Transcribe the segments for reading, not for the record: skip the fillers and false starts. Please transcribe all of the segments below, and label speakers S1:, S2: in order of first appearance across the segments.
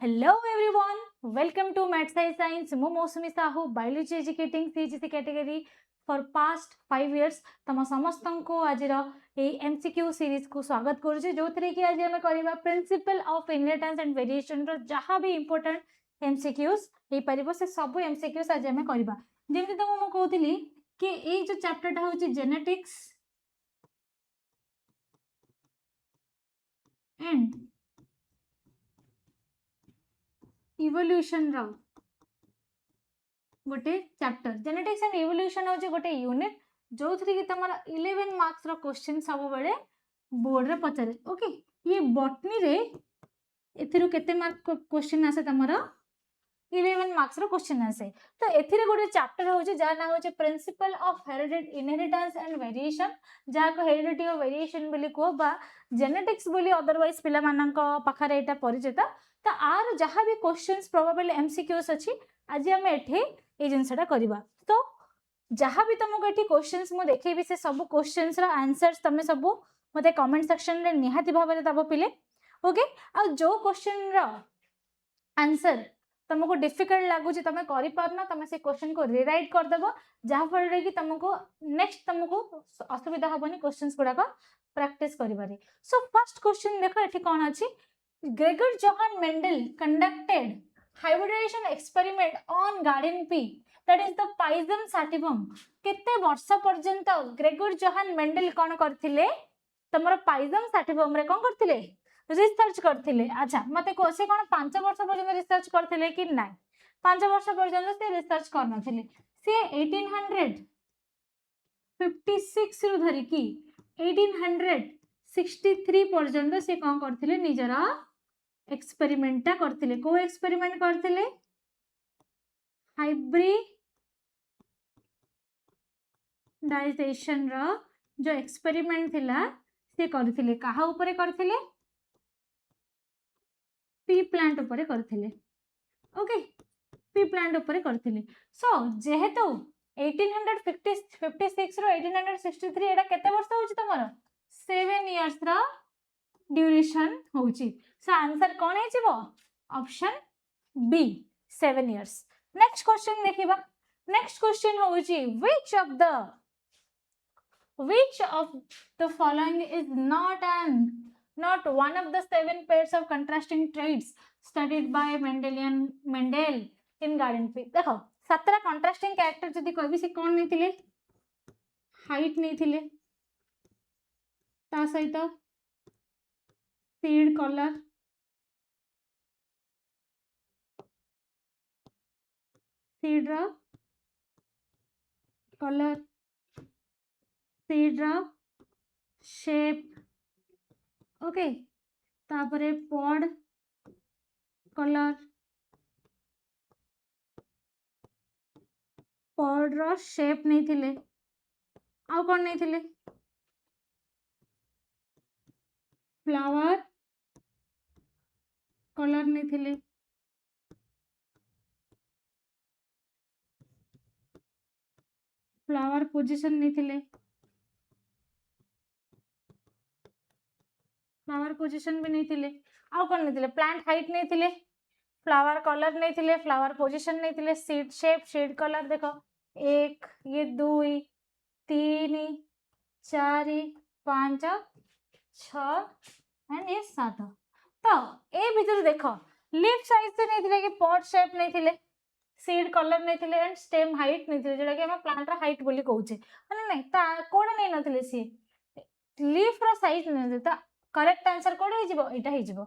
S1: Hello everyone, welcome to Maths Science. मु Mausumi Sahu biology educating CGC category for past 5 years तम समस्त को आज एमसीक्यू सीरीज को स्वागत करुचे जो थी कि आज आम करवा principal of inheritance and variation जहाँ भी इंपोर्टेंट एमसीक्यूज हो पार से सब एमसीक्यूज आज आम करवा जमी तुमको कहती कि ये जो चैप्टरटा हूँ जेनेटिक्स एंड इवोल्यूशन रो गोटे चैप्टर जेनेटिक्स एंड इवोल्यूशन हूँ गोटे यूनिट जो थी कि तुम 11 मार्क्स रो क्वेश्चन सब बेले बोर्ड रे पचारे ओके ये बॉटनी रे एथिरो केते मार्क क्वेश्चन आसे तुमर 11 मार्क्स रो क्वेश्चन आसे तो एथिरे गोटे चैप्टर होचे जा ना होचे principal of inheritance and variation जा को हेरिडिटी ऑफ वेरिएशन बोली को बा जेनेटिक्स बोली अदरवाइज पिला मानन को पाखरे एटा परिचित तो आर जहाँ भी क्वेश्चंस प्रोबेबली एमसीक्यूज अछि आज हम एठे ए जिनसटा करबा तो जहाँ भी तुमको एठी क्वेश्चंस मु देखैबी से सब क्वेश्चंस रो आंसर्स तमे सब मते कमेंट सेक्शन रे निहाती भाबरे दबो पिले ओके आ जो क्वेश्चन रो आंसर तुमको डिफिकल्ट लगुच तुम कर तुम से क्वेश्चन को रिराइट करदेव जहाँ फल कि तुमको नेक्स्ट तुमको असुविधा हेनी क्वेश्चंस गुड़ाक प्रैक्टिस करिबारे सो फर्स्ट क्वेश्चन देख ये कौन अच्छी Gregor Johann Mendel conducted hybridisation experiment on garden pea that is the Pisum sativum केते वर्ष पर्यंत ग्रेगर जोहान मेंडल कौन करथिले तमरो पाइजम सैटिवम रे कौन करथिले रिसर्च करथिले अच्छा मते को से कोन 5 वर्ष पर्यंत रिसर्च करथिले कि नै 5 वर्ष पर्यंत से रिसर्च करनथिले से 1856 रु धरि कि 1863 पर्यंत से कोन करथिले निजरा एक्सपेरिमेंटा करथिले को एक्सपेरिमेंट करथिले हाइब्रिडाइजेशन रो जो एक्सपेरिमेंट थिला से करथिले काहा ऊपर करथिले पी प्लांट ऊपर करथिले ओके पी प्लांट ऊपर करथिले सो जेहेतु 1856 रो 1863 एटा केते वर्ष होची तमरो 7 इयर्स रो ड्यूरेशन होची सो आंसर कोन हे जिवो option B 7 years next question देखिबा नेक्स्ट क्वेश्चन होची which of the following is not one of the 7 pairs of contrasting traits studied by Mendel in garden pea देखो 17 contrasting character जदी कहबी से कोन नै थिले हाइट नै थिले ता सहित सीड कलर सीड रा कलर सीड रा शेप ओके तापरे पॉड कलर पॉड रो शेप नहीं थिले आउ कोन नहीं थिले फ्लावर कलर नहीं थिले फ्लावर पोजीशन नहीं थिले फ्लावर पोजीशन भी नहीं थिले आउ कोन नहीं थिले प्लांट हाइट नहीं थिले फ्लावर कलर नहीं थिले फ्लावर पोजीशन नहीं थिले सीड शेप सीड कलर देखो 1 ये 2 3 4 5 6 एंड ये 7 तो ए भीतर देखो लीफ साइज से नहीं थिले कि पॉट शेप नहीं थिले सीड कलर नहीं थिले एंड स्टेम हाइट नहीं थिले जेटा कि हम प्लांट रा हाइट बोली कहूचे माने नहीं ता कोडा नहीं नथिले सी लीफ रा साइज नहीं ता करेक्ट आंसर कोड हे जिवो एटा हे जिवो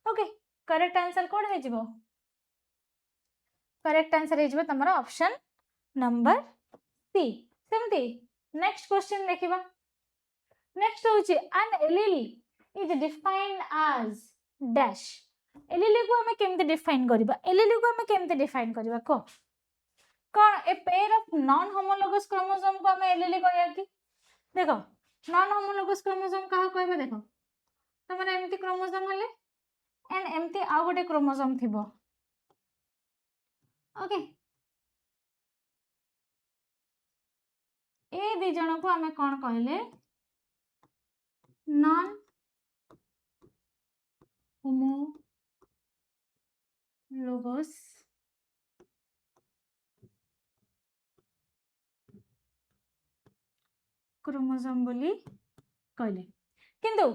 S1: ओके करेक्ट आंसर कोड हे जिवो करेक्ट आंसर हे जिवो तमरा ऑप्शन नंबर सी सेमती नेक्स्ट क्वेश्चन देखिबा नेक्स्ट होची an allele is defined as dash allele को हमें केमते डिफाइन करबा एलील को हमें केमते डिफाइन करबा को कोन a pair of non homologous chromosome को हमें एलील कहया कि देखो नॉन होमोलोगस क्रोमोसोम कहा कहबा देखो तमरा एमती क्रोमोसोम हले एंड एमती आ गोटे क्रोमोसोम थिबो ओके ए दी जण को हमें कोन कहले नॉन होमो लोगस क्रोमोसोम बोली कहले किंतु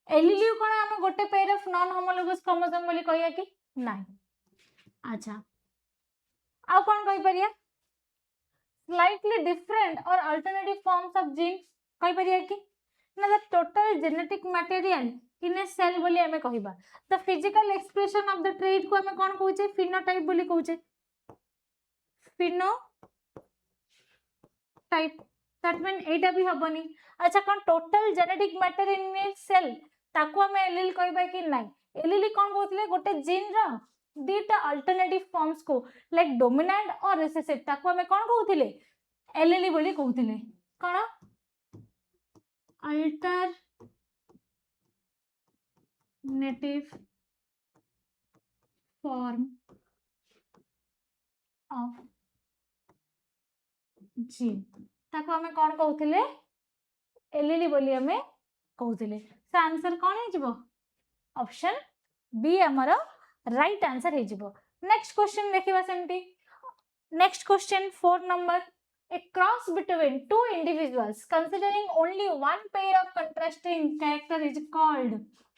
S1: एलिली कोन हम गोटे pair of non homologous chromosome बोली कहया कि नाही। अच्छा आ कोन कहि परिया slightly different or alternative forms of genes कहि परिया कि ना the total genetic material in a cell बोली हमें कहिबा the physical expression of the trait को हमें कोन कहूचे phenotype बोली कहूचे phenotype that mean एटा भी हबनी। अच्छा कोन total genetic matter in a cell ताको हमें एलील कहबा कि नाही एलील कोन कहउतले गोटे जीन रा दीटा अल्टरनेटिव फॉर्म्स को लाइक डोमिनेंट और रिसेसिव ताको हमें कोन कहउतले एलील बोली कहउतले कोन अल्टरनेटिव फॉर्म ऑफ जीन ताको हमें कोन कहउतले एलील बोली हमें कहउतले से आंसर कोन हे जिवो ऑप्शन बी हमारा राइट आंसर हे जिवो। नेक्स्ट क्वेश्चन देखिबा सेमती next question 4 number a cross between two individuals considering only one pair of contrasting character is called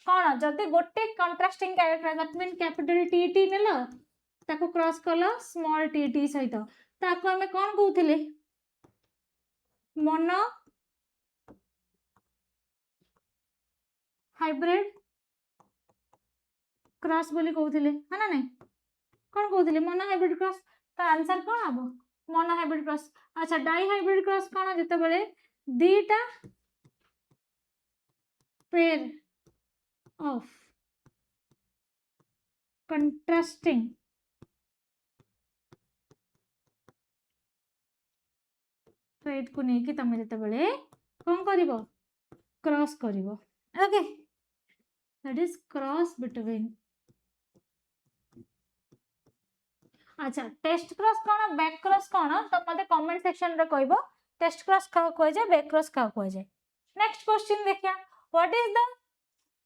S1: कोन जदि गोटे contrasting character that mean capital TT नेला ताको क्रॉस कलो स्मॉल TT सहित ताको हमें कोन कहउथिले मोनो हाइब्रिड क्रॉस बोली कहउथिले है ना नहीं कोन कहउथिले मोनो हाइब्रिड क्रॉस तो आंसर कोन आबो मोनो हाइब्रिड क्रॉस। अच्छा डाई हाइब्रिड क्रॉस कोन जते बेले दीटा पेयर ऑफ कंट्रास्टिंग ट्रेट को नेकी तमे जते बेले कोन करिवो क्रॉस करिवो okay that is cross between. अच्छा टेस्ट क्रॉस कोन बैक क्रॉस कोन तो मते कमेंट सेक्शन रे कहबो टेस्ट क्रॉस का कोइ जाय बैक क्रॉस का कोइ जाय। नेक्स्ट क्वेश्चन देखिया what is the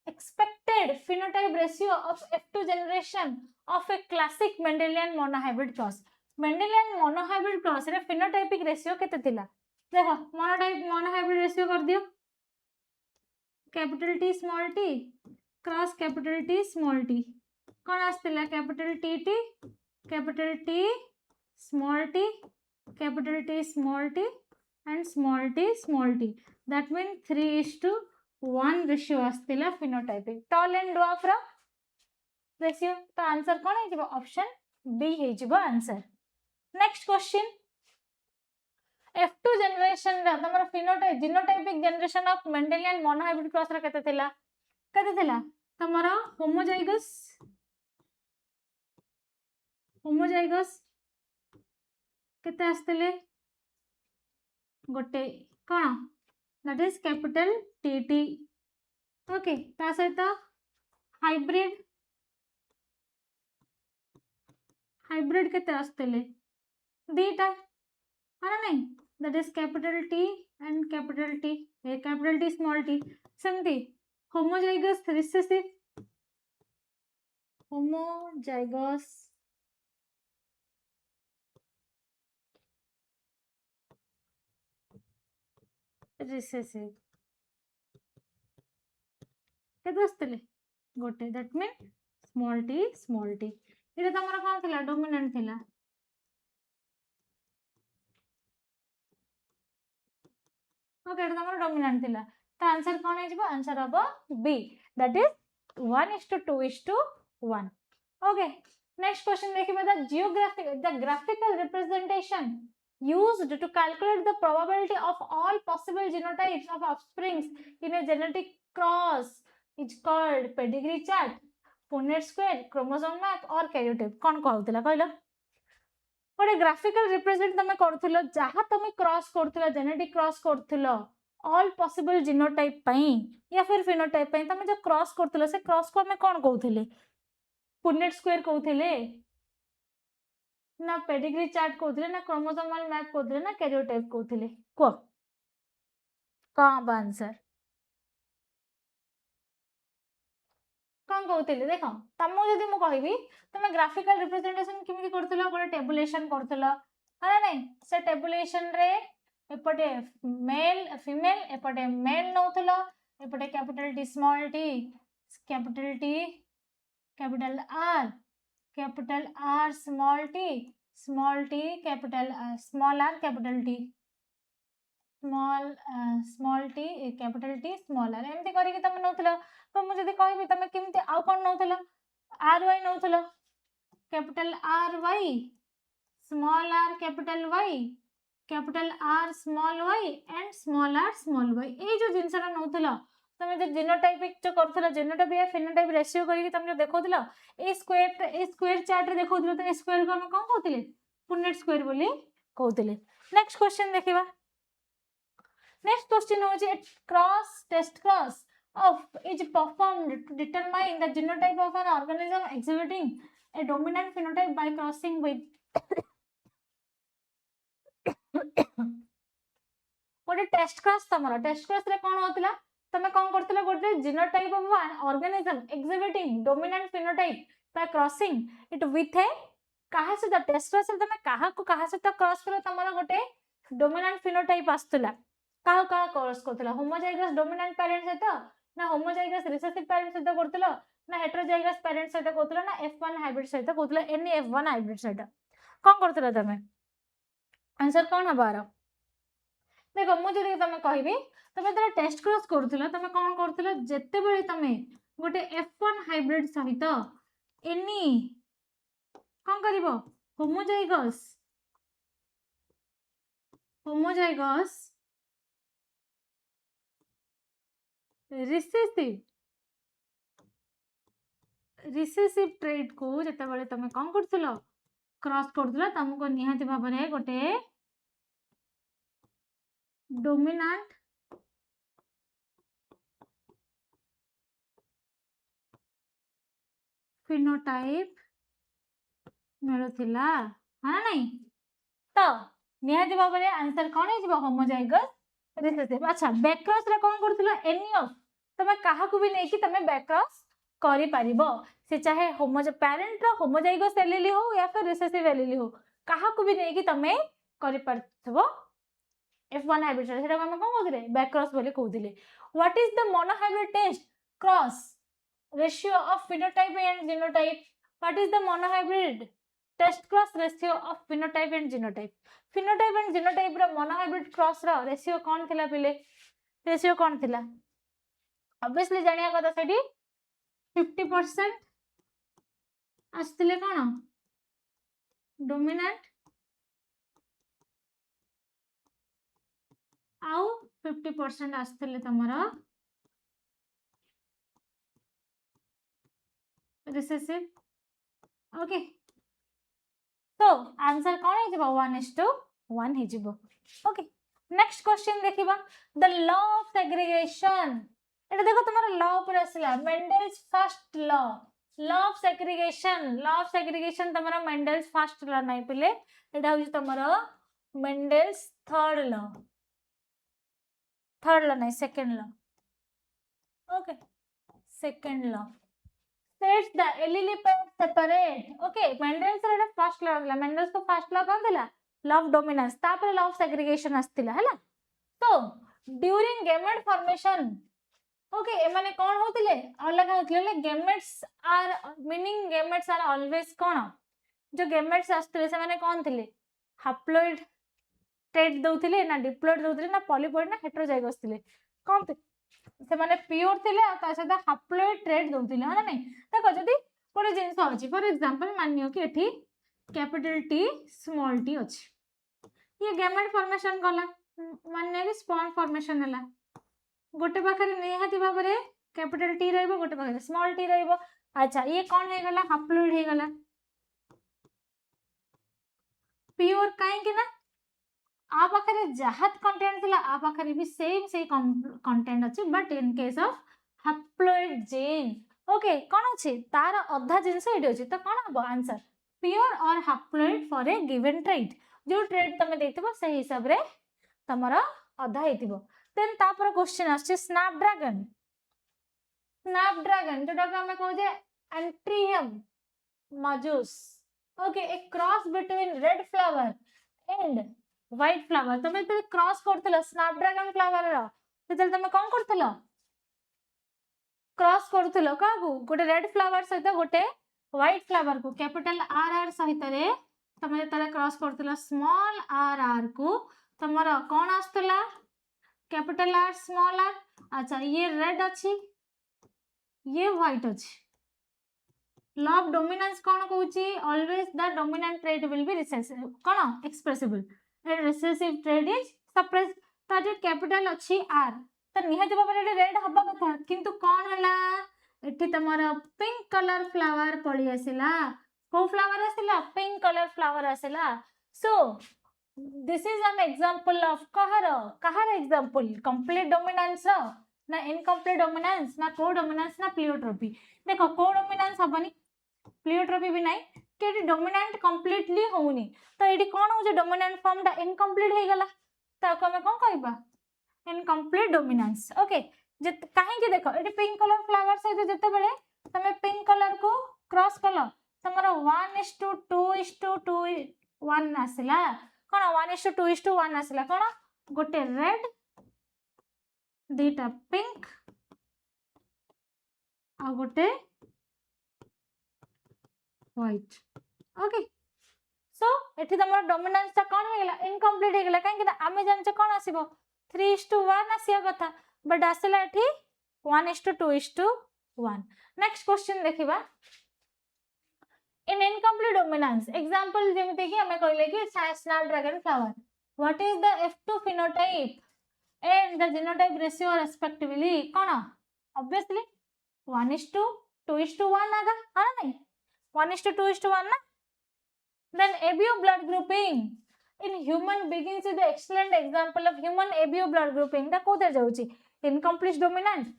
S1: expected phenotype ratio of F2 generation of a classic Mendelian monohybrid cross Mendelian monohybrid cross रे phenotypic ratio केते थिला देखो monohybrid ratio कर दियो capital T small t cross capital T small t कोन आस्तिला capital TT capital T small t capital T small t and small t that mean 3:1 ratio आस्तिला phenotypic tall and dwarf रा ratio तो answer कोन हे जिवो option B हे जिवो answer. Next question F2 generation रा तमरा phenotype genotypic generation of Mendelian monohybrid cross रा केते थिला तमरा होमोजाइगस केते आस्तिले गोटे कोन that is capital TT okay ता सहित हाइब्रिड केते आस्तिले दीटा है ना नहीं that is capital T and capital T ए कैपिटल T स्मॉल t सेमती होमोजाइगस रिसेसिव केते आस्तिले गोटे दैट मीन स्मॉल t इरे तमरा कोन थिला डोमिनेंट थिला ओके एटा तमरा डोमिनेंट थिला तो आंसर कोन हे जिवो आंसर हबो B that is 1:2:1 okay. Next question देखिबा the graphical representation used to calculate the probability of all possible genotypes of offsprings in a genetic cross is called pedigree chart Punnett square chromosome map or karyotype कोन कहउतला कहलो गोटे graphical represent तमे करथुलो जहा तमे cross करथुलो genetic cross करथुलो ऑल पॉसिबल जीनोटाइप पई या फिर फिनोटाइप पई तमे जो क्रॉस करथुलो से क्रॉस को हमें कोन कहउथिले पुन्नेट स्क्वायर कहउथिले ना पेडिग्री चार्ट कहउथिले ना क्रोमोसोमल मैप कहउथिले ना कैरियोटाइप कहउथिले को आंसर कौन कहते देख तुमको जदि मु कहबी तुम ग्राफिकल रिप्रेजेंटेशन केमती करथिलो गोटे टेबुलेशन करथिलो है नहीं से टेबुलेशन रे एपटे मेल फीमेल एपटे मेल नौथिलो एपटे capital T small T capital T capital R small T capital small R capital T small T capital T small R एमती करके तुम नौथिलो तो मुझे जदि कहबी तुम केमती आउ कोन नौथिलो आर वाई नौथिलो capital R Y small R capital R small Y and small Y ए जो जिनसटा नौथिलो तुम जो जीनोटाइपिक जो करथिलो जीनोटाइप या फिनोटाइप रेशियो करके तुम जो देखौथिलो ए स्क्वायर चार्ट रे देखौथिलो तो ए स्क्वायर को हम कोन कहथिले पुनेट स्क्वायर बोली कहथिले नेक्स्ट क्वेश्चन देखिबा नेक्स्ट क्वेश्चन हो जे test cross of is performed to determine the genotype of an organism exhibiting a dominant phenotype by crossing with गोटे टेस्ट क्रॉस तमरा टेस्ट क्रॉस रे कोन होतला तमे कोन करतला गोटे genotype of an organism exhibiting dominant phenotype by crossing it with a काहा से द टेस्ट क्रॉस रे तमे काहा से त क्रॉस करो तमरा गोटे डोमिनेंट फिनोटाइप आस्तला काहा cross Kartala homozygous dominant parent से त ना होमोजाइगस रिसेसिव पेरेंट से त करतला ना हेटेरोजाइगस पेरेंट से त करतला ना F1 हाइब्रिड से त करतला एनी F1 हाइब्रिड से त कोन करतला तमे आंसर कोन हबार देखो मु जदि तमे कहबी तमे तरा टेस्ट क्रॉस करथुला तमे कोन करथुला जत्ते बेले तमे गोटे F1 हाइब्रिड सहित एनी कोन करिवो होमोजाइगस रिसेसिव ट्रेट को जत्ते बेले तमे कोन करथुला क्रॉस करथुला तुमको निहाती भाबरे गोटे डोमिनेंट फिनोटाइप मिलुथिला हां नहीं तो निहाती भाबरे आंसर कोन हे जिवो होमोजाइगस रिसेसिव अच्छा बैक क्रॉस रे कोन करथुला एनी ऑफ तमे काहा को भी नै कि तमे बैक क्रॉस करि पारिबो से चाहे पेरेंट रो होमोजाइगस एलीली हो या फिर रिसेसिव एलीली हो काहा को भी नै कि तमे करि पारथबो F1 हाइब्रिड सेटा हम कोन कहथिले बैक क्रॉस बोले कहथिले what is the monohybrid test cross ratio of phenotype and genotype what is the monohybrid test cross ratio of phenotype and genotype रो मोनोहाइब्रिड क्रॉस रो रेशियो कोन थिला पिले रेशियो कोन थिला ऑब्वियसली जानिया कथा सेठी 50% आस्तिले कोन डोमिनेंट आउ 50% आस्तिले तमरा रिसेसिव ओके तो आंसर कोन हे जिवो 1:1 हे जिवो ओके नेक्स्ट क्वेश्चन देखिबा द लॉ ऑफ सेग्रीगेशन एटा देखो तुम्हारा लॉ ऊपर आसला Mendel's first law of segregation तुम्हारा मेंडल्स फर्स्ट लॉ नै पिले एटा हो तुम्हारा मेंडल्स थर्ड लॉ नहीं second law okay second law sets the allele pair separate okay Mendel's रे फर्स्ट लॉ हला मेंडल्स को फर्स्ट लॉ कोन दिला लॉ ऑफ डोमिनेंस तापर लॉ ऑफ सेग्रीगेशन आस्तिला हला तो ड्यूरिंग गैमेट फॉर्मेशन ओके ए माने कोन होतिले अलग होतिले gametes are meaning gametes are always कोन जो गैमेट्स आस्तिले से माने कोन थिले हैप्लॉइड ट्रेट दउथिले ना डिप्लॉइड दउथिले ना पॉलीप्लॉइड ना हेटेरोजाइगस थिले कोन से माने प्योर थिले आ ता सदा हैप्लॉइड ट्रेट दउथिले हा नहीं देखो जदी कोन जिंस अछि फॉर एग्जांपल मानियो कि एठी कैपिटल टी स्मॉल टी अछि ये गैमेट फॉर्मेशन कला मानियो कि स्पर्म फॉर्मेशन हला गोटे पाखरे निहाती भाबरे कैपिटल टी रहइबो गोटे पाखरे स्मॉल टी रहइबो अच्छा ये कोन हे गला हैप्लॉइड हे गला प्योर काहे कि ना आ पाखरे जहात कंटेंट थिला आ पाखरे भी सेम कंटेंट अछि but in case of haploid gene okay कोन अछि तार अधा जिंस एडी अछि त कोन हबो answer pure or haploid for a given trait जो ट्रेट तमे देखिबो से हिसाब रे तमरा अधा हेतिबो देन तापर क्वेश्चन अछि स्नैपड्रैगन स्नैपड्रैगन जोटा आम कहे Antirrhinum majus okay a cross between red flower and white flower तुम जो क्रॉस करथिलो स्नैपड्रैगन फ्लावर रो तेल तुम कौन करथिलो क्रॉस करथिलो कागु गोटे रेड फ्लावर सहित गोटे व्हाइट फ्लावर को कैपिटल आर आर सहित रे तुम जो क्रॉस करथिलो स्मॉल आर आर को तुमर कौन आस्तला कैपिटल आर स्मॉल आर अच्छा ये रेड अच्छी ये व्हाइट अच्छी लॉ ऑफ डोमिनेंस कौन कहूची always the dominant trait will be recessive कौन expressible and recessive trait is suppress तो जो कैपिटल अच्छी आर तो निहाती भाव में रेड हवा कथा किंतु कौन हला एठी तमर पिंक कलर फ्लावर पड़ी आसिला को फ्लावर आसिला पिंक कलर फ्लावर आसिला so this is an example of कहार एग्जांपल कंप्लीट डोमिनेंस ना इनकम्प्लीट डोमिनेंस ना को डोमिनेंस ना प्लियोट्रोपी देखो को डोमिनेंस हबनी प्लियोट्रोपी भी नहीं कि डोमिनेंट कंप्लीटली होउनी तो एडी कोन हो जे डोमिनेंट फॉर्म दा इनकम्प्लीट हे गला ताको हमें कोन कहबा इनकम्प्लीट डोमिनेंस ओके जे काहे कि देखो एडी पिंक कलर फ्लावर सहित जते बेले तमे पिंक कलर को क्रॉस कलो तमरो 1:2:2 1 आसिला कोन 1:2:1 आसिला कोन गोटे रेड दीटा पिंक आ गोटे व्हाइट ओके सो एठी तमरो डोमिनेंस ता कोन हेगला इनकम्प्लीट हेगला काहे कि आमे जानचे कोन आसीबो 3:1 आसिया कथा बट आसिला एठी 1:2:1 नेक्स्ट क्वेश्चन देखिबा इन इनकम्प्लीट डोमिनेंस एग्जांपल जेमिते कि हमें कहले कि Snapdragon flower what is the F2 phenotype and the genotype ratio respectively कौन obviously 1:2:1 आगा हाँ नहीं 1:2:1 ना then ABO blood grouping in human begins with the excellent example of human ABO blood grouping दा कोदे जाउची incomplete dominance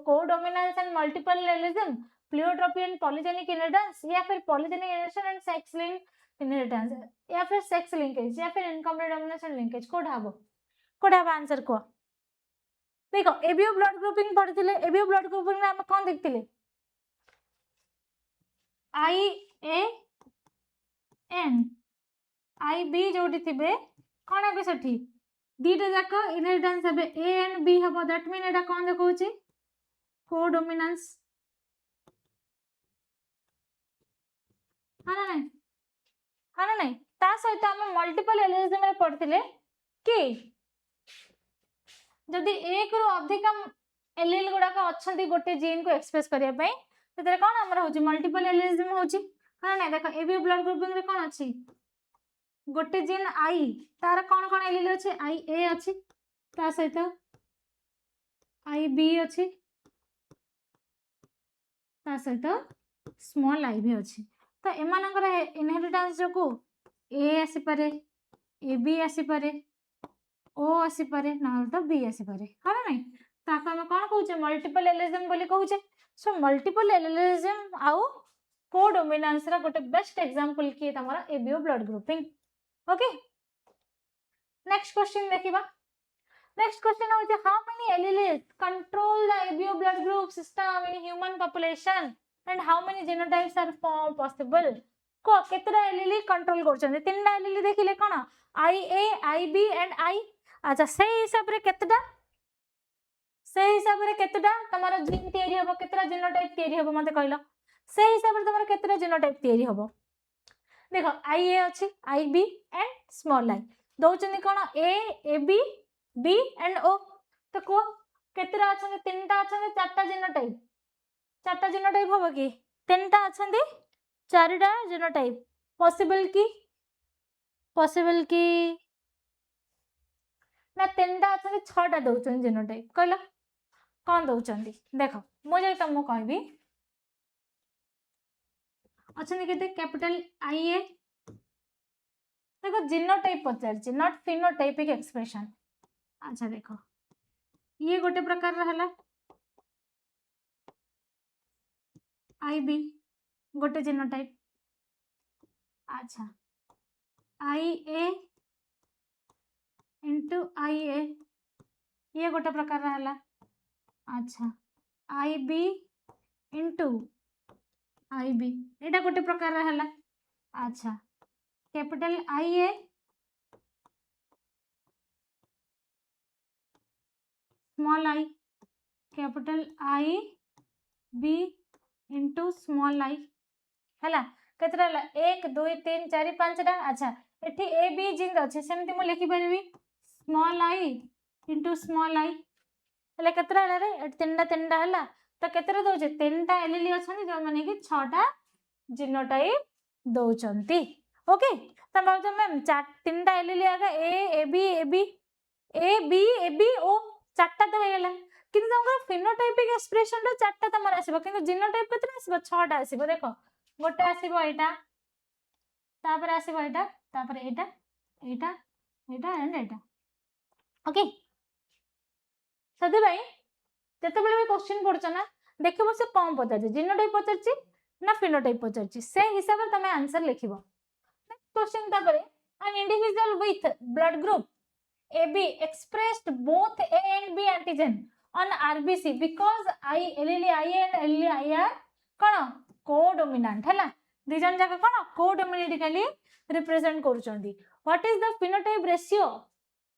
S1: co-dominance and multiple allelism pleiotropy and polygenic inheritance या फिर polygenic inheritance and sex link inheritance या फिर sex linkage या फिर incomplete domination linkage कोड हबो आंसर को देखो एबीओ ब्लड ग्रुपिंग पढ़िथिले एबीओ ब्लड ग्रुपिंग में हम कोन देखथिले आई ए एन आई बी जोटी थिबे कोन हेबे सठी दीटा जाक इनहेरिटेंस हेबे ए एंड बी हबो दैट मीन एटा कोन देखौची को डोमिनेंस हाँ ना नहीं ता सहित हम मल्टीपल एलिजिम रे पढ़थिले कि जदि एक रु अधिक एलील गुडा का अच्छी गोटे जीन को एक्सप्रेस करिया पई तेरे कोन हमर होची मल्टीपल एलिजिम होची हाँ ना देखो एबीओ ब्लड ग्रुपिंग रे कोन अछि गोटे जीन आई तार कोन कोन एलील अछि आई ए अछि ता सहित आई बी अछि ता सहित स्मॉल आई भी अछि तो एमानकर इनहेरिटेंस जो ए आसी पारे ए बी आसी पारे ओ आसी पारे ना तो बी आसी पारे हाँ नहीं ताको हम कोन कहूचे मल्टीपल एलिजिम बोली कहूचे सो मल्टीपल एलिजिम आउ को डोमिनेंस रा गोटे बेस्ट एग्जांपल की तमरा ABO blood grouping okay next question देखिबा नेक्स्ट क्वेश्चन होचे how many alleles control the ABO blood group system in human population and how many genotypes are possible को केतरा एलीली control करछन तीनटा एलीली देखिले कोन आई ए आई बी एंड आई अच्छा से हिसाब रे केतटा तमरा जीन तयारी हबो केतरा जीनोटाइप तयारी हबो मते कहलो से हिसाब रे तमरा केतरा जीनोटाइप तयारी हबो देखो आई ए अछि I B and small I दोचनी कोन A B B and O तो को केतरा अछन तीनटा अछन चारटा जीनोटाइप चारटा जीनोटाइप हबो कि तीनटा अछंदी चारटा जीनोटाइप पॉसिबल की ना तीनटा अछंदी छटा दउचन जीनोटाइप कहला कोन दउचंदी देखो मो जे तुमको कहबी अछंदी केते कैपिटल आई ए देखो जीनोटाइप पचारछि नॉट फिनोटाइपिक एक्सप्रेशन अच्छा देखो ये गोटे प्रकार रहला आई बी गोटे जीनोटाइप अच्छा आई ए इंटू आई ए ये गोटे प्रकार रहला अच्छा I B into I B एटा गोटे प्रकार है। अच्छा capital I A small I capital I B into small I है केतरा एक दुई तीन चार पांचटा। अच्छा एठी ए बी जिन अच्छे सेमती मु लिखि परिबी small I into small I हेले केतरा रे तीनटा तीनटा हला तो केतरा दउचे तीनटा एलएलई अछन जो माने कि छटा जीनोटाइप दउचंती। ओके त बाबू मैम चार तीनटा एलएलई आगा A B A B O चारटा तो हेला किंतु तमको फिनोटाइपिक एक्सप्रेशन रो चारटा तमर आसीबो किंतु जीनोटाइप केतरा आसीबो छटा आसीबो। देखो गोटे आसीबो एटा तापर आसीबो एटा तापर एटा एटा एटा एंड एटा। ओके सदी भाई जते बेले भी क्वेश्चन पढछ ना देखिबो से कम पचारछि जीनोटाइप पचारछि ना फिनोटाइप पचारछि से हिसाब रे तमे आंसर लिखिबो। नेक्स्ट क्वेश्चन तापर an individual with blood group AB expressed both A and B antigen on RBC because LLI and LLI are कौन कोडोमिनेंट है दी जन जाक कौन कोडोमिनेटिकली रिप्रेजेंट करूछंती। What is the phenotype ratio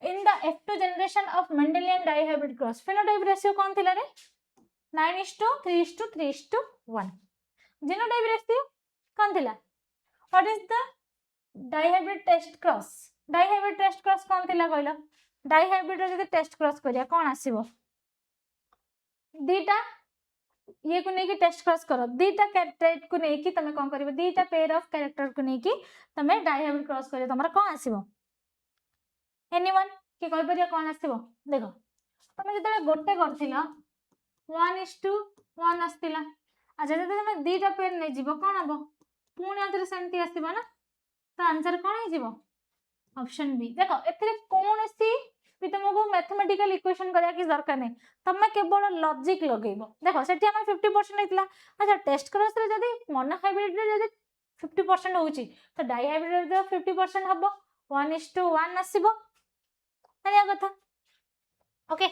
S1: in the F2 generation of Mendelian dihybrid cross. Phenotype ratio कौन थिला रे 9:3:3:1। Genotype ratio कौन थिला। What is the dihybrid test cross. Dihybrid test cross कौन थिला कहलो डाइहाइब्रिड रे जदी टेस्ट क्रॉस करिया कौन आसीबो दीटा ये को नेकी टेस्ट क्रॉस करो दीटा कैरेक्टर को नेकी तमे कोन करबो दीटा पेयर ऑफ कैरेक्टर को नेकी तमे डाइहाइब्रिड क्रॉस करियो तमरा कोन आसीबो एनीवन के कहि परिया कोन आसीबो। देखो तमे जतले गोटे करथिला 1:1 आस्तिला। अच्छा जदि तमे दीटा पेयर नै जीवो कोन हबो पुणी आंतर सेंटी आसीबो ना तो आंसर कोन हे जीवो ऑप्शन बी। देखो एथिरे कोनसी भी तुमको मैथमेटिकल इक्वेशन करिया कि दरकार नै तमे केवल लॉजिक लगेबो। देखो सेठी हम 50% हेतला। अच्छा टेस्ट क्रॉस रे जदी मोनो हाइब्रिड रे जदी 50% होउची तो डाई हाइब्रिड रे 50% हबो 1:1 आसीबो हरिया कथा। Okay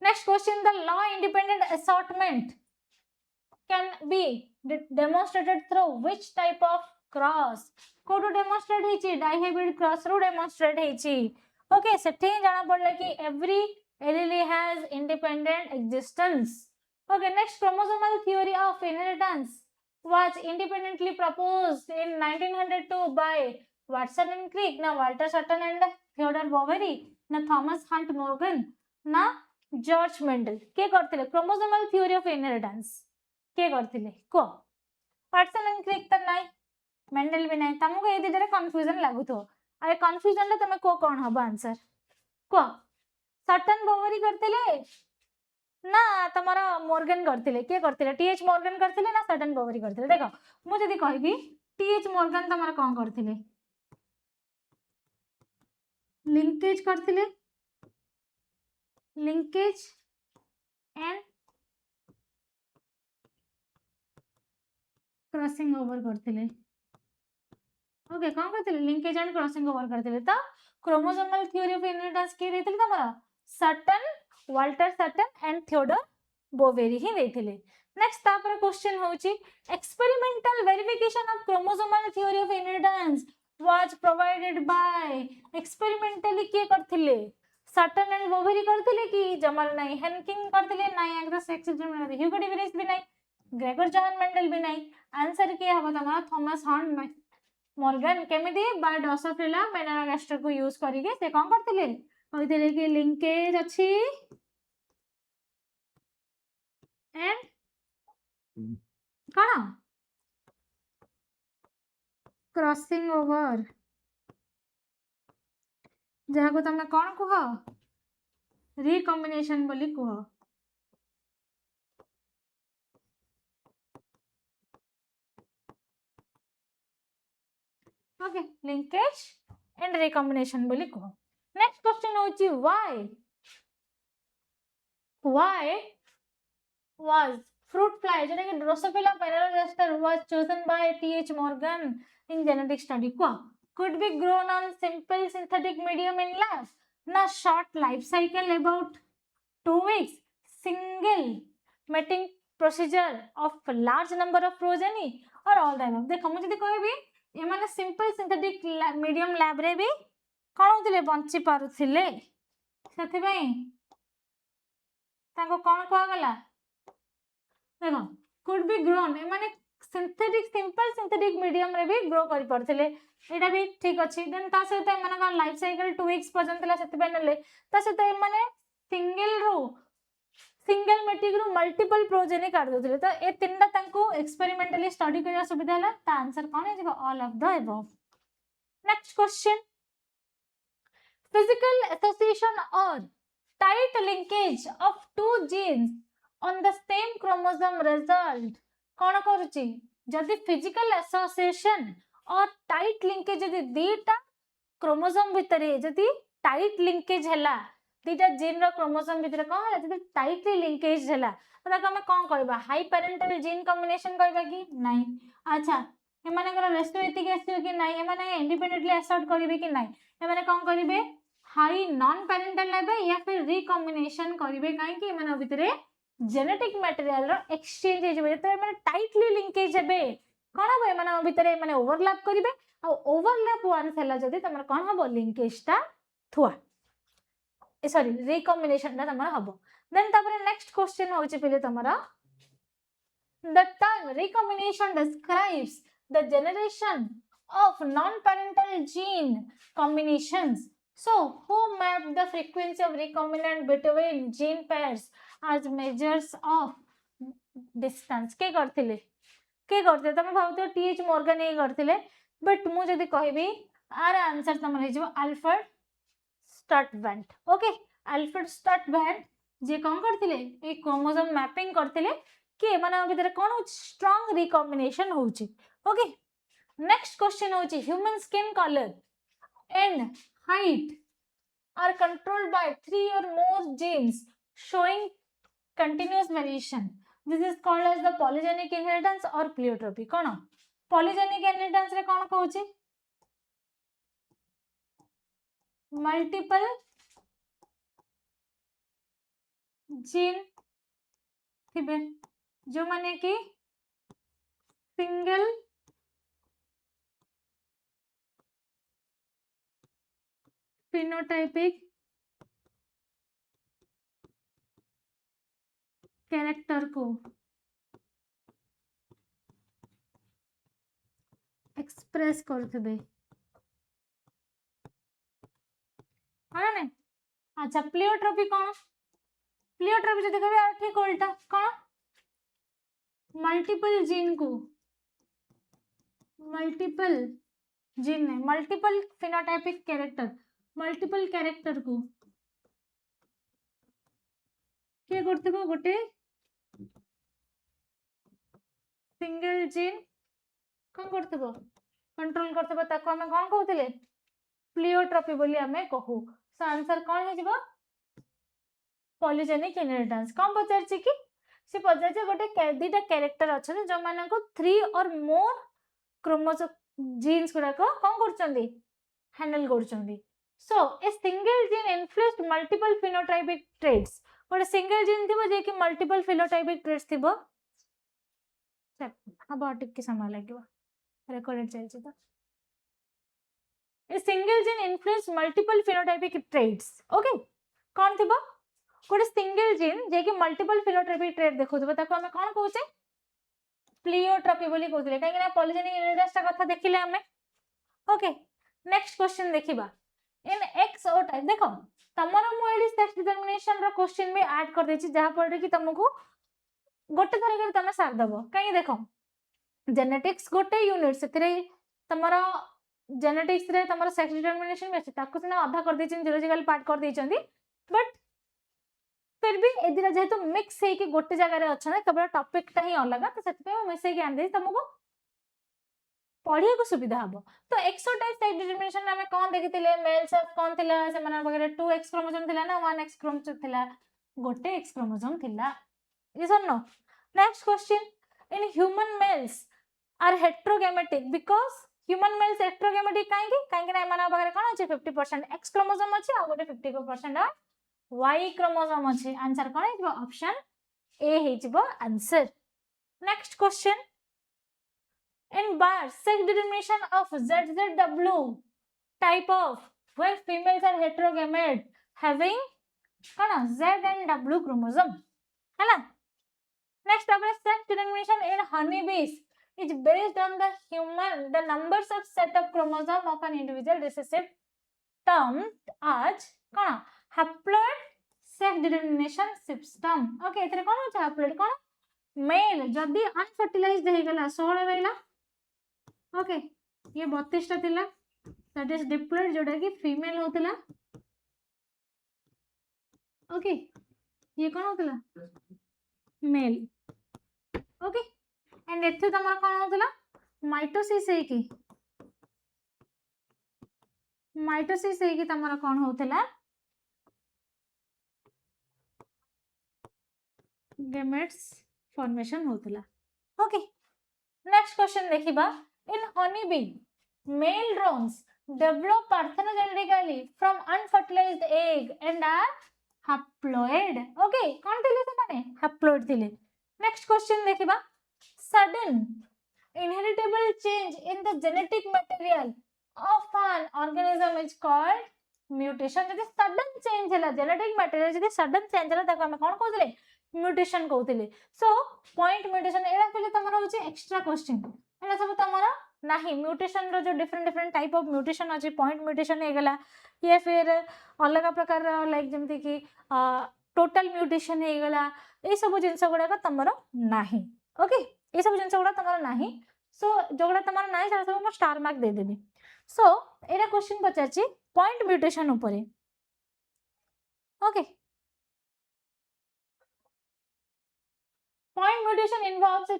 S1: next question the law independent assortment can be demonstrated through which type of cross कोडो डेमोन्स्ट्रेट हेची डाइहाइब्रिड क्रॉस रो डेमोन्स्ट्रेट हेची। ओके सेठी जाना पड़ला कि every allele has independent existence. Okay next chromosomal theory of inheritance was independently proposed in 1902 by Watson and Crick ना Walter Sutton and Theodore Boveri ना थॉमस हंट मॉर्गन ना George Mendel के करथिले क्रोमोसोमल थ्योरी ऑफ इनहेरिटेंस के करथिले को Watson and Crick त नाही मेंडल भी नाही तमको ए दिदरे कंफ्यूजन लागुथो अरे कंफ्यूजन ले तमे को कोन हबो आंसर को सटन बोवेरी करथिले ना तमरा मॉर्गन करथिले के करथिले टीएच मॉर्गन करथिले ना सटन बोवेरी करथिले। देखो मु जदी कहबी टीएच मॉर्गन तमरा कोन करथिले लिंकेज करथिले लिंकेज एंड क्रॉसिंग ओवर करथिले। ओके कोन करथिले लिंकेज एंड क्रॉसिंग ओवर करथिले तो क्रोमोसोमल थ्योरी ऑफ इनहेरिटेंस के देथिले तमरा Sutton Walter Sutton and Theodore Boveri ही देथिले। नेक्स्ट तापर क्वेश्चन होची experimental verification of chromosomal theory of inheritance was provided by experimentally के करथिले सटन एंड बोवेरी करथिले कि जमल नाही हेनकिंग करथिले नाही एग्रस एक्सिडेंट ह्यूगो डिवेरिस भी नाही ग्रेगर जॉन मेंडल भी नहीं। आंसर के हबो तमरा थॉमस हंट मॉर्गन केमिति बाय ड्रोसोफिला मेलानोगास्टर को यूज करिके से कोन करथिले कहिथिले कि लिंकेज अछि एंड कोन क्रॉसिंग ओवर जाको तमे कोन कुह रिकॉम्बिनेशन बोली कुह। ओके लिंकेज एंड रिकॉम्बिनेशन बोली कहो। नेक्स्ट क्वेश्चन होची why was fruit fly जेटा कि Drosophila melanogaster was chosen by T.H. Morgan in genetic study को could be grown on simple synthetic medium in lab ना short life cycle about 2 weeks single mating procedure of large number of progeny or all the above. देखो मुझे कहबी ये माने simple synthetic medium lab रे भी कोन होतिले bunchy पारुथिले सेति पई ताको कोन कोआ गला देखो could be grown ये माने सिंथेटिक सिंपल सिंथेटिक मीडियम रे भी ग्रो करि परथिले एटा भी ठीक अछि देन ता सहित माने का लाइफ साइकिल 2 वीक्स पर्यंत ला सेति पई नले ता सहित माने सिंगल मेटिक रू मल्टीपल प्रोजेनी काट दोथिले तो ए तीनटा तांको एक्सपेरिमेंटली स्टडी करिया सुविधा हला ता आंसर कोन है जेको all of the above next question physical association or tight linkage of two genes on the same chromosome result कौन करुची जदि physical association और tight linkage जदि दीटा क्रोमोसोम भितर जदि tight linkage हला दीटा जीन रो क्रोमोसोम भितर कौन है जदि tightly linkage हला तो हम कौन कहबा हाई पेरेंटल जीन कॉम्बिनेशन कहबा कि नहीं अच्छा एमानकर रेशियो एतिक आसीबो कि नहीं एमाने इंडिपेंडेंटली असर्ट करिवे कि नहीं एमाने कौन करिवे हाई नॉन पेरेंटल लेबे या फिर रिकॉम्बिनेशन करिवे काहे कि एमाने भितरे जेनेटिक मटेरियल रो एक्सचेंज हे जेबे तो एमाने टाइटली लिंकेज हेबे कोन हो एमाने भितरे एमाने ओवरलैप करिवे आ ओवरलैप वन्स हला जदी तमर कोन हबो लिंकेजटा थुआ ए सॉरी रिकॉम्बिनेशन ता तमर हबो देन तापर नेक्स्ट क्वेश्चन होची पहिले तमरा the term recombination describes the generation of non-parental gene combinations. So, who mapped the frequency of recombinant between gene pairs as measures of distance? के करथिले तमे भाबतो टीएच मॉर्गन ए करथिले बट मु जदी कहबी आर आंसर तमर हे जो अल्फ्रेड स्टटवेंट ओके अल्फ्रेड स्टटवेंट जे कोन करथिले ए क्रोमोसोम मैपिंग करथिले कि एमाना भितर कोन हो स्ट्रांग रिकॉम्बिनेशन होची ओके नेक्स्ट क्वेश्चन होची human skin colour and height are controlled by 3 or more genes showing continuous variation. This is called as the polygenic inheritance or pleiotropy. कौन polygenic inheritance रे कौन कहूची multiple gene थिबे जो माने कि single phenotypic character को express करथिबे हां ने अच्छा प्लियोट्रोपी कोन प्लियोट्रोपी जदि कहबे ठीक उल्टा कोन मल्टीपल जीन को मल्टीपल जीन ने multiple phenotypic character multiple character को के करथिबो गोटे सिंगल जीन कोन करथिबो कंट्रोल करथिबो ताको हमें कोन कहउतिले प्लियोट्रोपी बोली हमें कहू सो आंसर कोन हे जिवो पॉलीजेनिक इनहेरिटेंस कोन पचारछि कि से पचारछि गोटे दीटा कैरेक्टर अछन जो माने को 3 और मोर क्रोमोसोम जीन्स गुडा को कोन करचंदी हैंडल करचंदी so a single gene influenced multiple phenotypic traits गोटे सिंगल जीन थिबो जे कि मल्टीपल फिनोटाइपिक ट्रेट्स थिबो अब टिक समय लागो रेकॉर्डेड चलछि तो a single gene influence multiple phenotypic traits okay कोन थिबो गोटे सिंगल जीन जे कि मल्टीपल फिनोटाइपिक ट्रेट देखौथिबो ताको हम कोन कहउचे प्लियोट्रोपी बोली कहउथिले काहे कि ना पॉलीजेनिक इनहेरिटेंस कथा देखिले हमें ओके नेक्स्ट क्वेश्चन देखिबा इन एक्स और टाइप देखो तमरो मु एडी सेक्स डिटरमिनेशन रो क्वेश्चन में ऐड कर देछि जहा पर कि तुमको गोटे तरह के तमे सार दबो काई देखो जेनेटिक्स गोटे यूनिट सेतरे तमरो जेनेटिक्स रे तमरो सेक्स डिटरमिनेशन में ताको सिना आधा कर देछन जियोलॉजिकल पार्ट कर देछंदी बट फिर भी एदिरा जेतु मिक्स हे कि गोटे जगह रे अछन केवल टॉपिक ता ही अलग तो सेत पे मेसेज आन दे तुमको पढ़िया को सुविधा हबो तो एक्सोटाइप सेक्स डिटरमिनेशन में कोन देखितिले मेल सेक्स कोन थिला से मन वगैरह 2 एक्स क्रोमोसोम थिला ना 1 एक्स क्रोमोसोम थिला गोटे एक्स क्रोमोसोम थिला yes or no next question in human males are heterogametic because human males heterogametic काहे ना मन वगैरह कोन अछि 50% एक्स क्रोमोसोम अछि आ गोटे 50% वाई क्रोमोसोम अछि आंसर कोन है ऑप्शन ए हेजिबो answer. Next question, in bar sex determination of ZZW type of where females are heterogamete having कौन Z and W chromosome है ना। नेक्स्ट तापर sex determination in honeybees is based on the numbers of set of chromosome of an individual recessive termed as कौन haploid sex determination system। Okay एतरे कौन होता haploid कौन mail जदी unfertilised हे गला 16 रहला। ओके ये 32 टा थिला दैट इज डिप्लॉयड जोटा कि फीमेल होतला। ओके ये कौन होतला मेल। ओके एंड एथे तमरा कौन होतला माइटोसिस है कि तमरा कौन होतला गेमेट्स फॉर्मेशन होतला। ओके नेक्स्ट क्वेश्चन देखिबा, in honeybee male drones develop parthenogenetically from unfertilized egg and are haploid। Okay कौन थिले से माने haploid थिले। नेक्स्ट क्वेश्चन देखिबा, sudden inheritable change in the genetic material of an organism is called mutation। जदि sudden change हैला genetic material जदि sudden change हैला ताको हम कोन कहउतले म्यूटेशन कहउतले। सो पॉइंट म्यूटेशन एरा पहिले तमरा होची एक्स्ट्रा क्वेश्चन एरा सब तमरा नाही म्यूटेशन रो जो डिफरेंट टाइप ऑफ म्यूटेशन अछि पॉइंट म्यूटेशन हे गला या फिर अलग प्रकार लाइक जेमति कि टोटल म्यूटेशन हे गला ए सब जिंस गुडा का तमरा नाही। ओके ए सब जिंस गुडा तमरा नाही। सो जोगडा तमरा नाही सेरा सब म स्टार मार्क दे देबी। सो एरा क्वेश्चन पचाची पॉइंट म्यूटेशन ऊपर। Okay point mutation involves a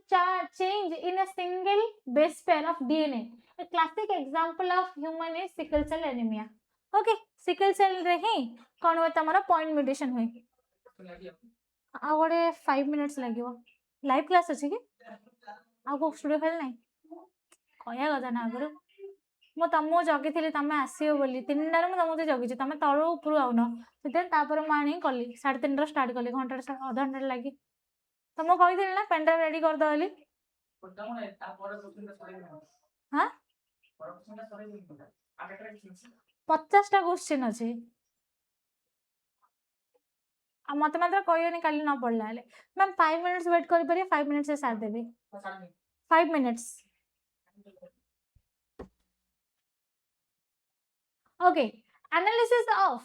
S1: change in a single base pair of DNA। A classic example of human is sickle cell anemia। Okay sickle cell रे ही कौन हुआ तमरा point mutation हुई। आगोड़े 5 minutes लगियो live class अछि कि आगो studio fail नाही कहया गदा ना आगरो मो तमो जगी थिले तमे आसीओ बोली 3टार मो तमो जगी छि तमे तळो ऊपर आउनो सेते तापर मानी कली 3:30 रो स्टार्ट कली घंटा आधा घंटा लागी तो मो कहि दिल ना पेन ड्राइव रेडी कर दली हां 50 टा क्वेश्चन अछि आ मत मात्र कहयोनी काली न पड़ला ले मैम 5 मिनट्स वेट करि परिए 5 मिनट्स से साथ देबे 5 minutes. Okay analysis of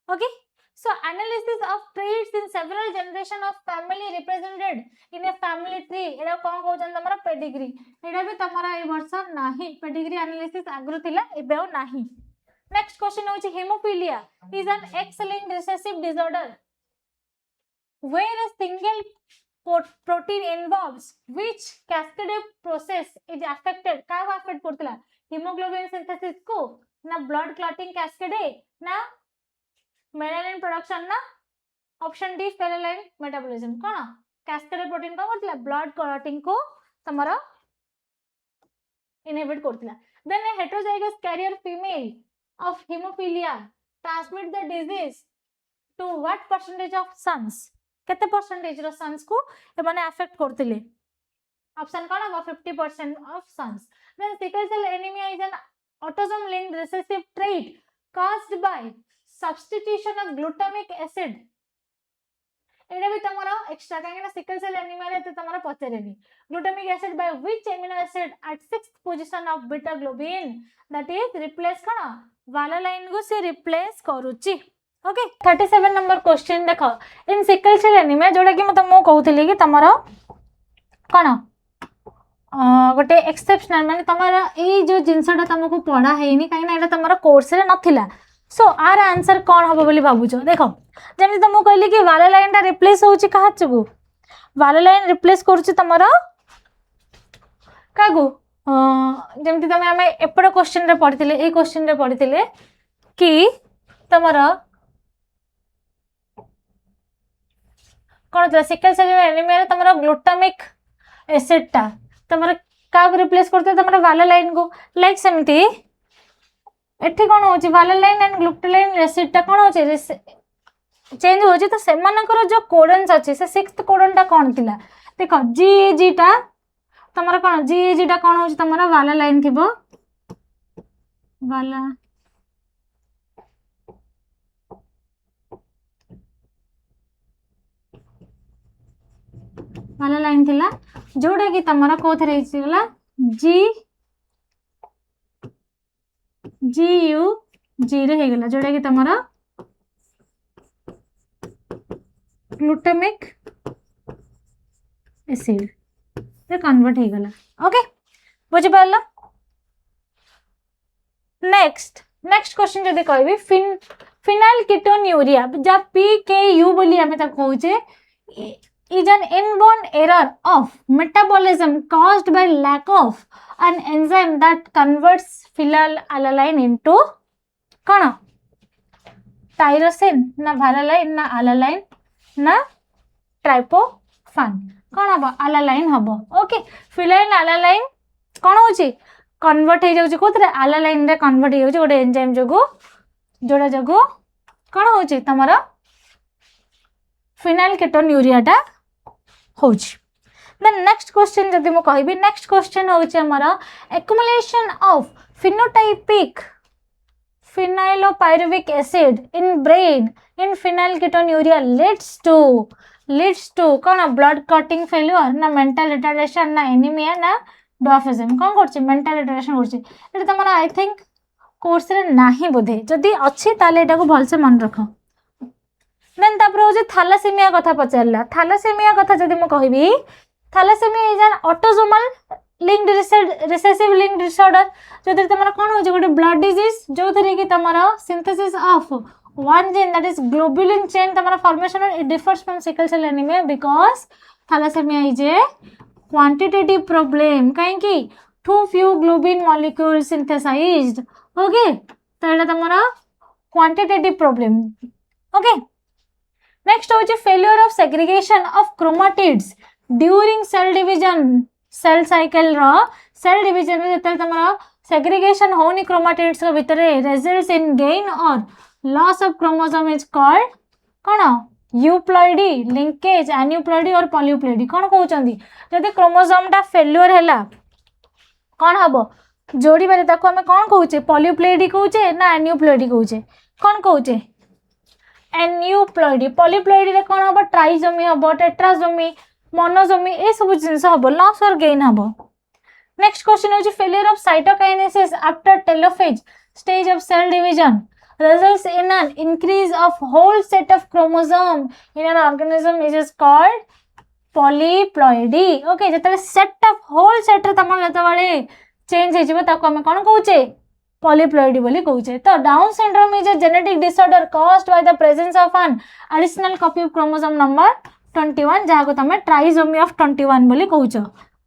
S1: okay so analysis of traits in several generation of family represented in a family tree एरा कोन कहउछन तमरा पेडिग्री एरा भी तमरा ए वर्ष नाही पेडिग्री एनालिसिस आग्रो थिला एबे ओ नाही। नेक्स्ट क्वेश्चन होची haemophilia is an X-linked recessive disorder where a single protein involves which cascade process is affected का अफेक्ट करतला hemoglobin synthesis को ना blood clotting cascade ना मेलानिन प्रोडक्शन ना ऑप्शन डी फेरेलाइन मेटाबॉलिज्म कोन कैस्केड प्रोटीन को करतला ब्लड क्लॉटिंग को तमरा इनहिबिट करतला। Then a heterozygous carrier female of haemophilia transmit the disease to what percentage of sons केते परसेंटेज रो सन्स को ए माने अफेक्ट करतले ऑप्शन कोन हो 50% of sons. Then sickle cell anaemia is an autosome linked recessive trait caused by substitution of glutamic acid एडा भी तमरा एक्स्ट्रा काहे ना सिकल सेल एनीमिया रे त तमरा पचरेनी glutamic acid by which amino acid at 6th position of beta globin that is replace कना वालालाइन को से replace करूची। ओके 37 नंबर क्वेश्चन देखो इन सिकल सेल एनीमिया जोडा कि म तमो कहउथिली कि तमरा कना गोटे एक्सेप्शनल माने तमरा ए जो जिंसटा तमको पढ़ा हेनी काहे ना एटा तमरा कोर्स रे नथिला। सो आर आंसर कौन हम बोली भाबुछो देखो जमी तुम कहली कि वालालाइन टा रिप्लेस होउची कहा चगु वालालाइन रिप्लेस करूची तमरा कागु जमी तमे हम एपड़ क्वेश्चन रे पढ़िथिले ए क्वेश्चन रे पढ़िथिले कि तमरा कोन सिकल सेल एनीमिया रे तमरा ग्लूटामिक एसिड टा तमरा काग रिप्लेस करते तमरा वालालाइन को लाइक सेमती एठी कोन होची वालालाइन एंड ग्लूटालाइन एसिड टा कोन होची चेंज हो तो सेमानकर जो कोडन्स अच्छे से सिक्स्थ कोडनटा कौन थिला देख जीएजी टा तुम कौन जीएजी टा कौन हो तुम वाला लाइन थी वाला वाला लाइन थिला जोटा कि तुम कौन जी जी यू जी रे हेगला जोटा कि तुम ग्लूटामिक एसिड रे कन्वर्ट हो गला ओके बुझी पारला नेक्स्ट क्वेश्चन जदि कहबी फिनाइल कीटोन्यूरिया जा पीकेयू बोली हमें ता कहूचे is an inborn error of metabolism caused by lack of an enzyme that converts phenylalanine into कौन टाइरोसिन ना भालालाइन ना अलालाइन ना ट्राइपोफान कौन हम अलालाइन हम ओके फिनाइल अलालाइन कौन होची कन्वर्ट हो जाउची कोथरे अलालाइन रे कन्वर्ट हो जाउची गोटे एंजाइम जोगु जोड़ा जोगु कौन होची तमरा फिनाइल कीटोन्यूरिया टा होची देन नेक्स्ट क्वेश्चन जदि मु कहबी नेक्स्ट क्वेश्चन होची हमारा accumulation of phenotypic phenylpyruvic acid in brain in phenylketonuria leads to कौन ब्लड क्लॉटिंग फेल्यूर ना मेंटल रिटार्डेशन ना एनीमिया ना डॉफिज्म कौन करछि मेंटल रिटार्डेशन करछि एटा तमरा आई थिंक कोर्स रे नाही बोधे जदि अछि ताले एटा को भल से मन रख देन तापर हो जे थैलासेमिया कथा पचारला थैलासेमिया कथा जदि म कहबी thalassaemia is an autosomal linked recessive linked disorder जो तुम कौन हो गोटे ब्लड डिजीज जो थी कि तुम synthesis of one gene that is globulin chain तुम formation it differs from sickle cell anaemia because thalassaemia is a quantitative problem कहीं too few globin molecule synthesised okay तो ये तुम क्वांटिटेटिव प्रॉब्लम ओके नेक्स्ट हो failure of segregation of chromatids during cell division cell cycle cell division में जब तुम segregation होनी chromatids के भितर results in gain or loss of chromosome is called कौन यूप्लॉइडी लिंकेज एन्यूप्लॉइडी और पॉलीप्लॉइडी कौन कहते जब क्रोमोसोम टा फेल्योर है कौन हम जोड़ी बारे ताको हमें कौन कहूचे पॉलीप्लॉइडी कहूचे ना एन्यूप्लॉइडी कहूचे कौन कहूचे एन्यूप्लॉइडी पॉलीप्लॉइडी रे कौन हम ट्राइजोमी हम टेट्राजोमी मोनोजोमी ए सब जिनस हम लॉस और गेन हम नेक्स्ट क्वेश्चन होची failure of cytokinesis after telophase stage of cell division results in an increase of whole set of chromosome in an organism which is called polyploidy okay जतले set of whole set रे तमन जतवाले change हे जिवो ताको हम कोन कहूचे polyploidy बोली कहूचे तो down syndrome is a genetic disorder caused by the presence of an additional copy of chromosome number 21 जहाँ को तमे ट्राइजोमी ऑफ 21 बोली कहूचो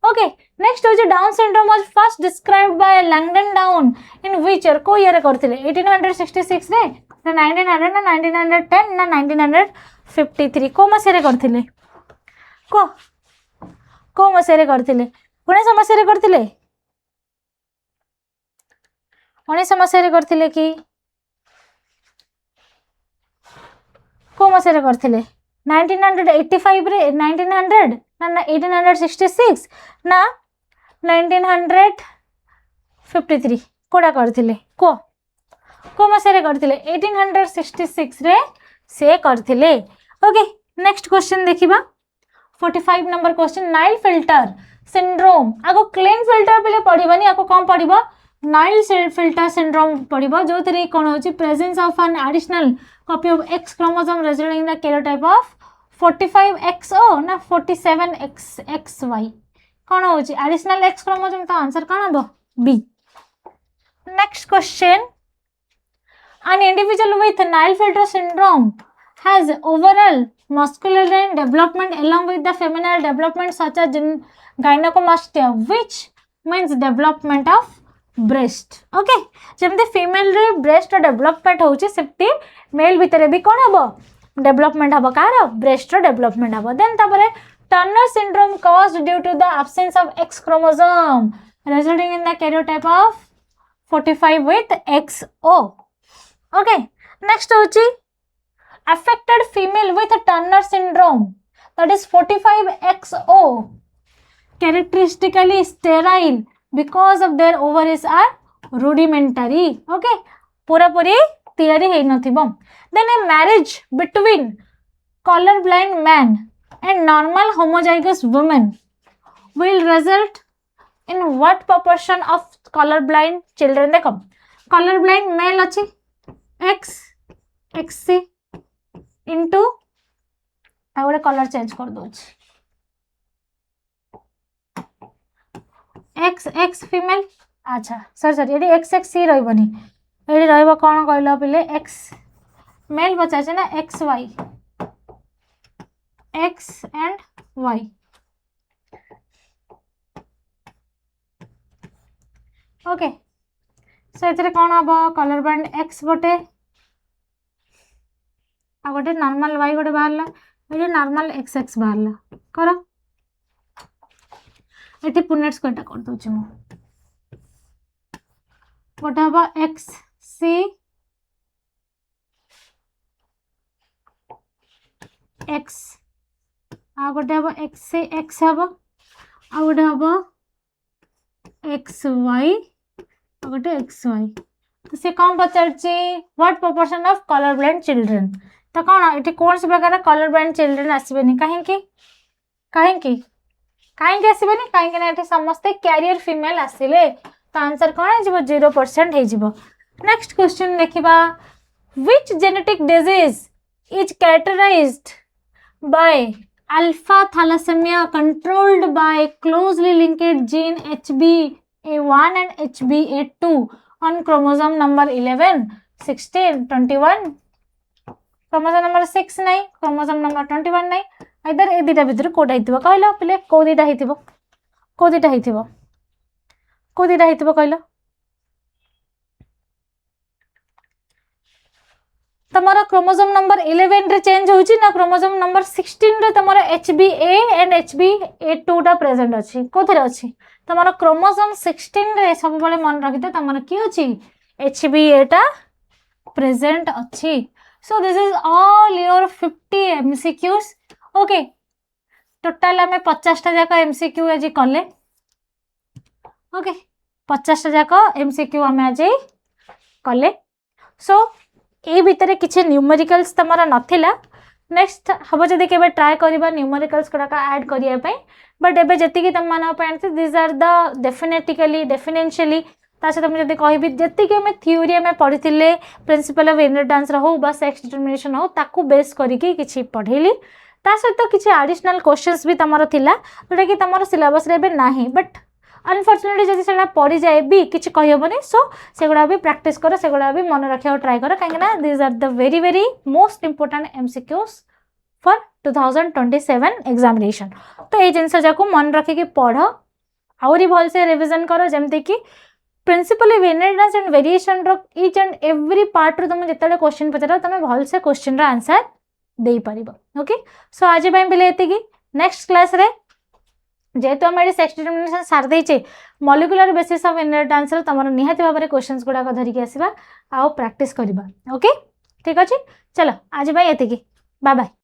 S1: ओके नेक्स्ट हो down syndrome was first described bye Langdon down in which year को year करथिले 1866 रे ना 1900 ना 1910 ना 1953 को मसे रे करथिले को मसे रे करथिले 1900 मसे रे करथिले 1900 मसे रे करथिले कि को मसे रे करथिले 1985 रे 1900 ना 1866 ना 1953 कोडा करथिले को मसे रे करथिले 1866 रे से करथिले ओके नेक्स्ट क्वेश्चन देखिबा 45 number question Klinefelter syndrome आगो क्लेन फिल्टर पले पढिबानी आको कम पढिबा नाइल फिल्टर सिंड्रोम पढिबा जो तरी कोन होची presence of an additional copy of X chromosome residing in the karyotype of 45XO ना 47XY कौन हो एडिशनल एक्स क्रोमोसोम तो आंसर कौन हम B next question an individual with Nail-Filter syndrome has overall muscular development along with the feminine development such as gynecomastia which means development of breast okay जमते female रे breast development होची safety mail भितरे भी कोन हबो development हबो car breast development हबो then तापरे Turner syndrome caused due to the absence of X chromosome resulting in the karyotype of 45 with XO okay next होची affected female with Turner syndrome, that is 45XO, characteristically sterile because of their ovaries are rudimentary. Okay, पूरा पूरी तैयारी है नथिबो. Then a marriage between colorblind man and normal homozygous woman will result in what proportion of colorblind children? देखो colorblind male अच्छी x xc into आ गोटे colour change कर दो x x female. अच्छा सर सर ये एक्स एक्स सी रही ये रहा कौन कहल पिले एक्स मेल पचार ना X Y X and Y. Okay so ये कौन हम कलर बैंड एक्स गोटे आ गोटे नॉर्मल वाई गोटे बाहर ये नॉर्मल एक्स एक्स बाहर कर ये पुनेट स्क्वायर कर दूची मु गोटे हम एक्स सी एक्स आ गोटे हम एक्स सी एक्स हम आ गोटे हम एक्स वाई आ गोटे एक्स वाई. तो से कौन पचार what proportion of colour blind children. तो कौन ये कौन से प्रकार कलर ब्लाइंड चिल्ड्रेन आसबेनि कहीं कहीं कहीं आसबेनि कहीं समस्ते कैरियर फीमेल आसिले तो आंसर कौन है 0% हो. नेक्स्ट क्वेश्चन देखिबा which genetic disease is characterized by alpha thalassemia controlled by closely linked gene HbA1 and HbA2 on chromosome number 11, 16, 21. Chromosome number 6 नहीं क्रोमोसोम नंबर 21 नहीं इधर ए दुटा भितर कोटा हितबो कहलो पिले को दुटा हितबो कहलो तमरा क्रोमोसोम नंबर 11 रे चेंज होची ना क्रोमोसोम नंबर 16 रे तमरा HbA एंड HbA2 टा प्रेजेंट अछि कोथरे अछि तमरा क्रोमोसोम 16 रे सब बळे मन रखिते तमरा की अछि HbA टा प्रेजेंट अछि. So this is all your 50 MCQs. Okay, total हमें 50 जाक MCQ आज कले. Okay, 50 जाक MCQ हमें आज कले. So ए भितर किसी न्यूमेरिकल्स तमरा नथिला. नेक्स्ट हम जदि केबे ट्राई करबा न्यूमेरिकल्स गुडाक ऐड करिया पई बट एबे जति कि तम माना पय दिस आर द डेफिनेटली तासे तुम जदि कहबी जति कि हमें थ्योरी में पढ़िथिले प्रिंसिपल ऑफ इनहेरिटेंस हो बा सेक्स डिटरमिनेशन हो ताकू बेस करिकि किछि पढेली ता सहित किछि एडिशनल क्वेश्चंस भी तमरो थिला जोटा कि तमरो सिलेबस रे बे नाही बट अनफॉर्चुनेटली जदि सेडा पढ़ी जाए भी किछि कहबनी सो सेगुडा भी प्रैक्टिस करो सेगुडा भी मन रखिया ट्राई करो काहे ना this are the very most important MCQs for 2027 examination. तो ये जिनस जाको मन रखी कि पढ़ आउरी भल से रिवीजन करो जेमति कि principle of inheritance and variation रो ईच एंड एवरी पार्ट रो तुम जेतले क्वेश्चन पचरा तुम भल से क्वेश्चन रा आंसर देई परिबो. ओके सो आज बाय बिले एति कि नेक्स्ट क्लास रे जेहेतु आम ये सेक्स डिटरमिनेशन सार देचे मॉलिक्यूलर बेसिस ऑफ इनहेरिटेंस रो तमरो निहाती भाबरे क्वेश्चंस गुडा को धरिके आसीबा आ प्रैक्टिस करबा. ओके ठीक अछि चलो आज बाय एति कि बाय बाय.